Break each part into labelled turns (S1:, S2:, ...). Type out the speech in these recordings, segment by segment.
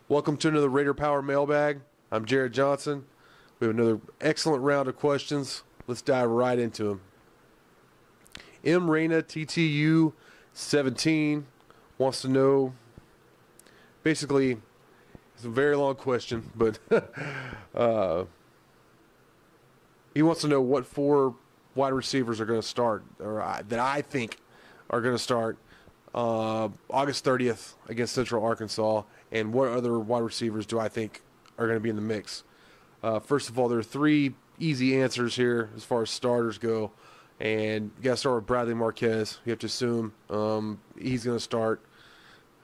S1: Welcome to another RaiderPower Mailbag. I'm Jared Johnson. We have another excellent round of questions. Let's dive right into them. M. Reyna TTU 17 wants to know, basically, it's a very long question, but he wants to know what four wide receivers are going to start, or that I think are going to start August 30th against Central Arkansas, and what other wide receivers do I think are going to be in the mix. First of all, there are three easy answers here as far as starters go, and you got to start with Bradley Marquez. You have to assume he's going to start.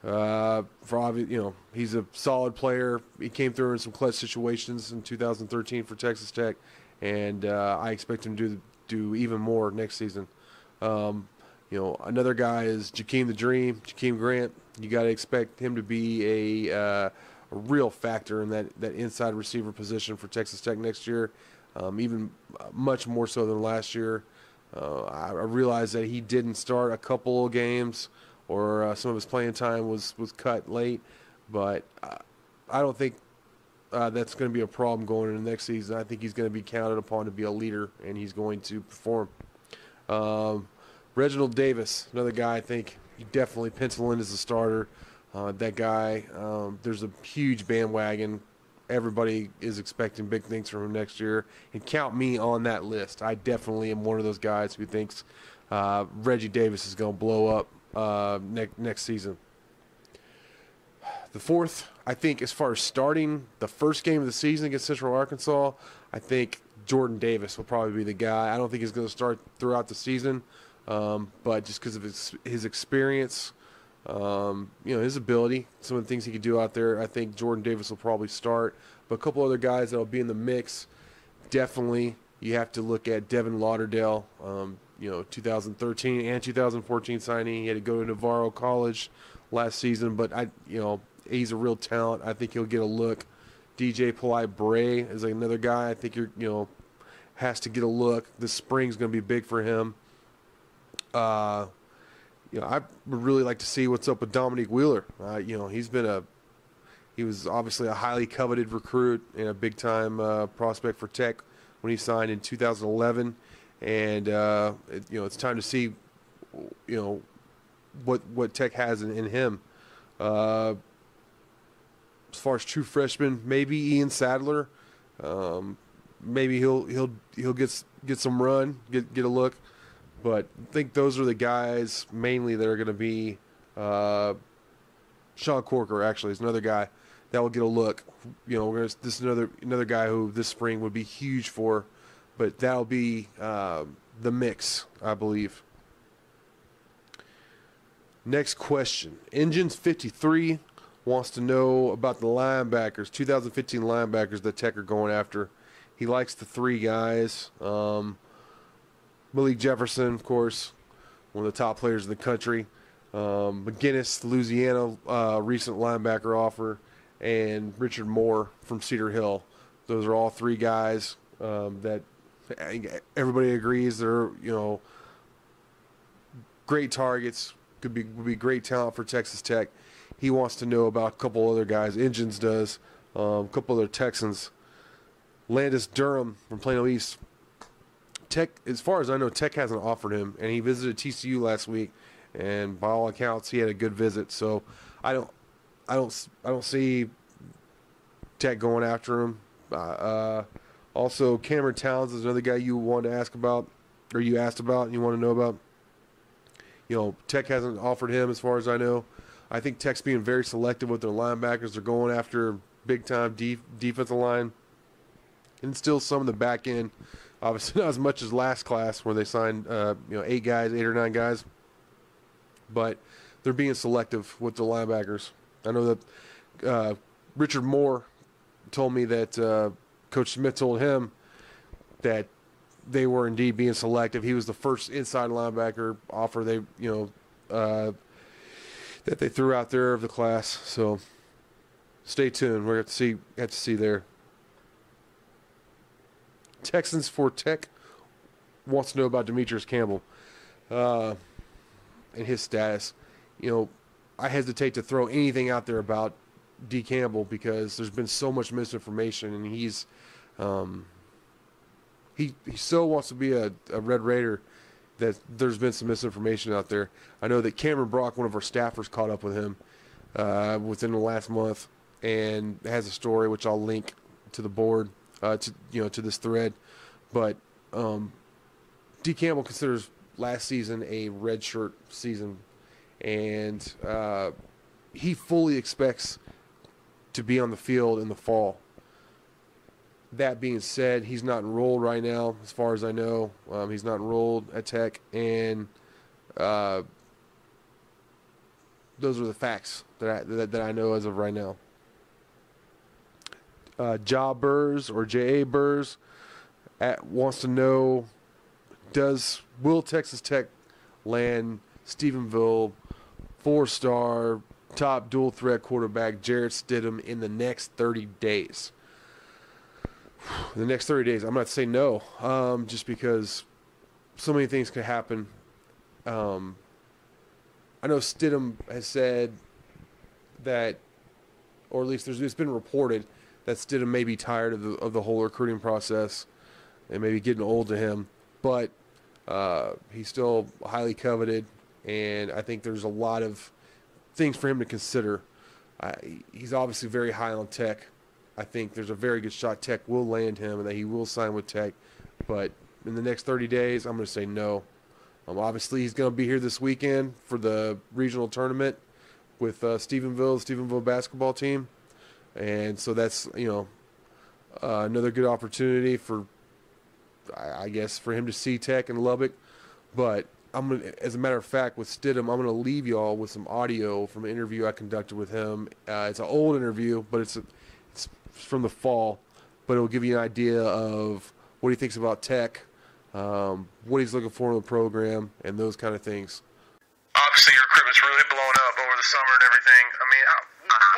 S1: He's a solid player. He came through in some clutch situations in 2013 for Texas Tech, and I expect him to do even more next season. Another guy is Jakeem the Dream, Jakeem Grant. You got to expect him to be a real factor in that inside receiver position for Texas Tech next year, even much more so than last year. I realize that he didn't start a couple of games, or some of his playing time was cut late, but I don't think that's going to be a problem going into next season. I think he's going to be counted upon to be a leader, and he's going to perform. Reginald Davis, another guy I think you definitely pencil in as a starter. That guy, there's a huge bandwagon. Everybody is expecting big things from him next year, and count me on that list. I definitely am one of those guys who thinks Reggie Davis is going to blow up next season. The fourth, I think, as far as starting the first game of the season against Central Arkansas, I think Jordan Davis will probably be the guy. I don't think he's going to start throughout the season, but just because of his experience, his ability, some of the things he could do out there, I think Jordan Davis will probably start. But a couple other guys that will be in the mix, definitely you have to look at Devin Lauderdale. 2013 and 2014 signing. He had to go to Navarro College last season, but he's a real talent. I think he'll get a look. DJ Polite Bray is another guy I think has to get a look. This spring's going to be big for him. I would really like to see what's up with Dominique Wheeler. He was obviously a highly coveted recruit and a big time prospect for Tech when he signed in 2011. And it's time to see, what Tech has in him. As far as true freshmen, maybe Ian Sadler. Maybe he'll get some run, get a look. But I think those are the guys mainly that are going to be. Sean Corker actually is another guy that will get a look. This is another guy who this spring would be huge for. But that'll be the mix, I believe. Next question. Engines 53 wants to know about the linebackers, 2015 linebackers that Tech are going after. He likes the three guys. Malik Jefferson, of course, one of the top players in the country. McGinnis, Louisiana, recent linebacker offer. And Richard Moore from Cedar Hill. Those are all three guys that everybody agrees they're great targets, would be great talent for Texas Tech. He wants to know about a couple other guys. Engines does, a couple other Texans. Landis Durham from Plano East. Tech, as far as I know, Tech hasn't offered him, and he visited TCU last week, and by all accounts, he had a good visit. So I don't see Tech going after him. Also, Cameron Towns is another guy you wanted to ask about, or you asked about, and you want to know about. Tech hasn't offered him as far as I know. I think Tech's being very selective with their linebackers. They're going after big-time defensive line. And still some in the back end. Obviously not as much as last class where they signed 8 or 9 guys. But they're being selective with the linebackers. I know that Richard Moore told me that Coach Smith told him that they were indeed being selective. He was the first inside linebacker offer that they threw out there of the class. So stay tuned. We're going to have to see there. Texans for Tech wants to know about Demetrius Campbell and his status. I hesitate to throw anything out there about D. Campbell, because there's been so much misinformation, and he so wants to be a Red Raider that there's been some misinformation out there. I know that Cameron Brock, one of our staffers, caught up with him within the last month and has a story which I'll link to the board, to this thread. But D. Campbell considers last season a redshirt season, and he fully expects to be on the field in the fall. That being said, he's not enrolled right now, as far as I know. He's not enrolled at Tech, and those are the facts that I know as of right now. Ja Burrs, or J.A. Burrs, wants to know, will Texas Tech land Stephenville 4-star top dual threat quarterback Jarrett Stidham in the next 30 days? The next 30 days, I'm not saying no, just because so many things could happen. I know Stidham has said that, or at least it's been reported that Stidham may be tired of the whole recruiting process and maybe getting old to him, but he's still highly coveted, and I think there's a lot of things for him to consider. He's obviously very high on Tech. I think there's a very good shot Tech will land him and that he will sign with Tech. But in the next 30 days, I'm going to say no. Obviously, he's going to be here this weekend for the regional tournament with Stephenville basketball team. And so that's, another good opportunity for, I guess, for him to see Tech in Lubbock. But as a matter of fact, with Stidham, I'm going to leave y'all with some audio from an interview I conducted with him. It's an old interview, but it's from the fall, but it'll give you an idea of what he thinks about Tech, what he's looking for in the program, and those kind of things.
S2: Obviously, your recruitment's really blown up over the summer and everything. I mean,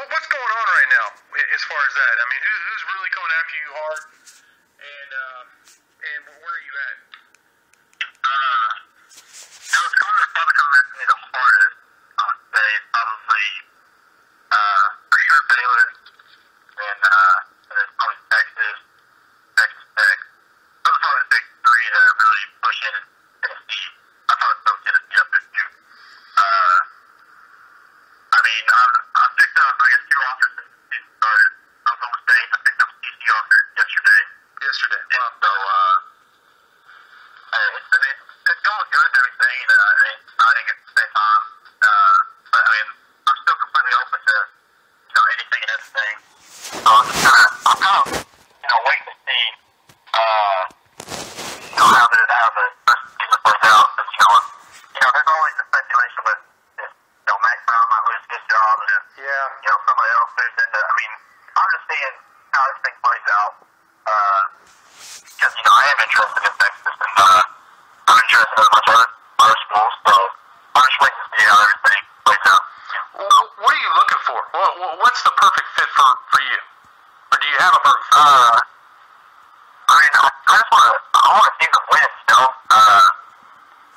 S2: what's going on right now as far as that? I mean, who's really coming after you hard, and where are you at?
S3: Who's probably coming after me the hardest, I would say, probably for sure Baylor. And it's probably Texas Tech. Those are probably the big three that are really pushing Tennessee. I probably throw Tennessee up there too. I mean, I've picked up, I guess, 2 offers since the season started. Oklahoma State, I picked up a TC offer yesterday. Wow. So, it's going good and everything, and it's exciting at the same time. But, I mean, I'm still completely open to, anything and everything. So I'm kind of, waiting to see, how the season plays out. But, there's always the speculation with, Max Brown might lose his job, and if, somebody else moves into. I mean, I'm just seeing how this thing plays out. Because, I am interested in Texas, and I'm interested in a bunch of other schools. So I'm just waiting to see how everything plays out.
S2: What are you looking for? What's the perfect fit for you? Or do you have a perfect fit?
S3: I mean, I just want to see them win,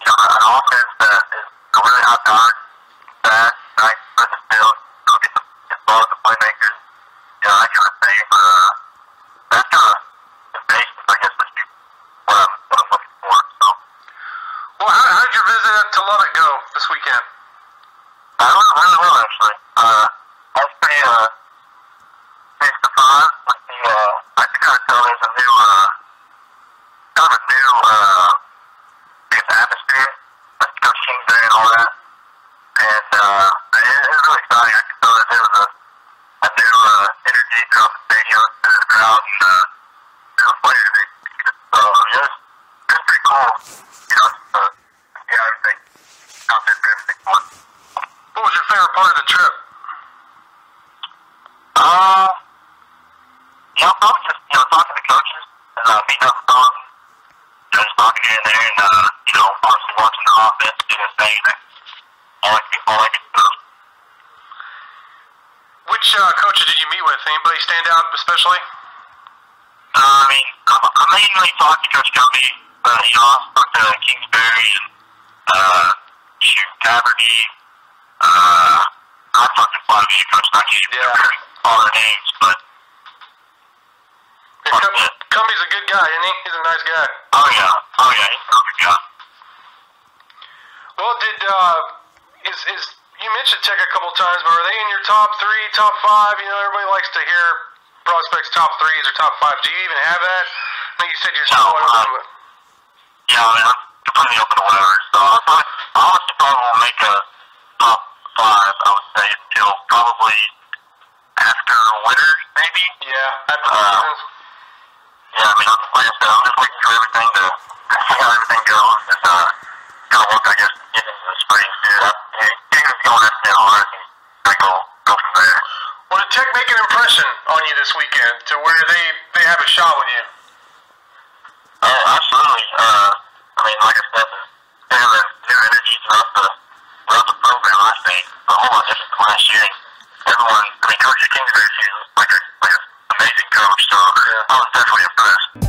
S3: an offense that is really hot dog, fast, nice, versus field, get balls to playmakers, that kind of thing. That's kind of the basis, I guess, what I'm looking for. So.
S2: Well, how did your visit to Lubbock go this weekend?
S3: I went really well, actually. I was pretty surprised with the, I could kind of tell there's a new, atmosphere, like Coach King's there and all that. And, it was really exciting. I could tell that there was a new, energy throughout the stadium, through the crowd, and, the players. So, it was pretty cool, just to see how everything, how different everything was.
S2: What was your favorite part of the trip?
S3: Probably just, talking to coaches and meeting up with them, just talking here and there, and, obviously watching the offense do their thing. All I can do.
S2: Which coaches did you meet with? Anybody stand out especially?
S3: I mean, I mainly talked to Coach Gumby, but, I spoke to Kingsbury and, Taverny. I talked to Flavia, Coach Nucky. all their names, but
S2: Cummy's a good guy, isn't he? He's a nice guy.
S3: Oh yeah, he's a good guy.
S2: Well, is you mentioned Tech a couple times, but are they in your top 3, top 5? You know, everybody likes to hear prospects top 3s or top 5. Do you even have that? I think you said you're still open to it.
S3: Yeah, I mean, I'm completely open to whatever. So I honestly probably won't make a top 5. I would say until probably after winter, maybe.
S2: Yeah, after seasons.
S3: Yeah, I mean, like I said, I'm just waiting for everything to see how everything goes and kind of work, I guess, get into the spring too. Getting going after that hard and go from there.
S2: Well, did Tech make an impression on you this weekend to where they have a shot with you?
S3: Absolutely. I mean, like I said, they have a new energy throughout the program. I think a whole lot different than last year. Everyone, I mean, Coach Kingsbury is like an amazing coach, so I was definitely impressed.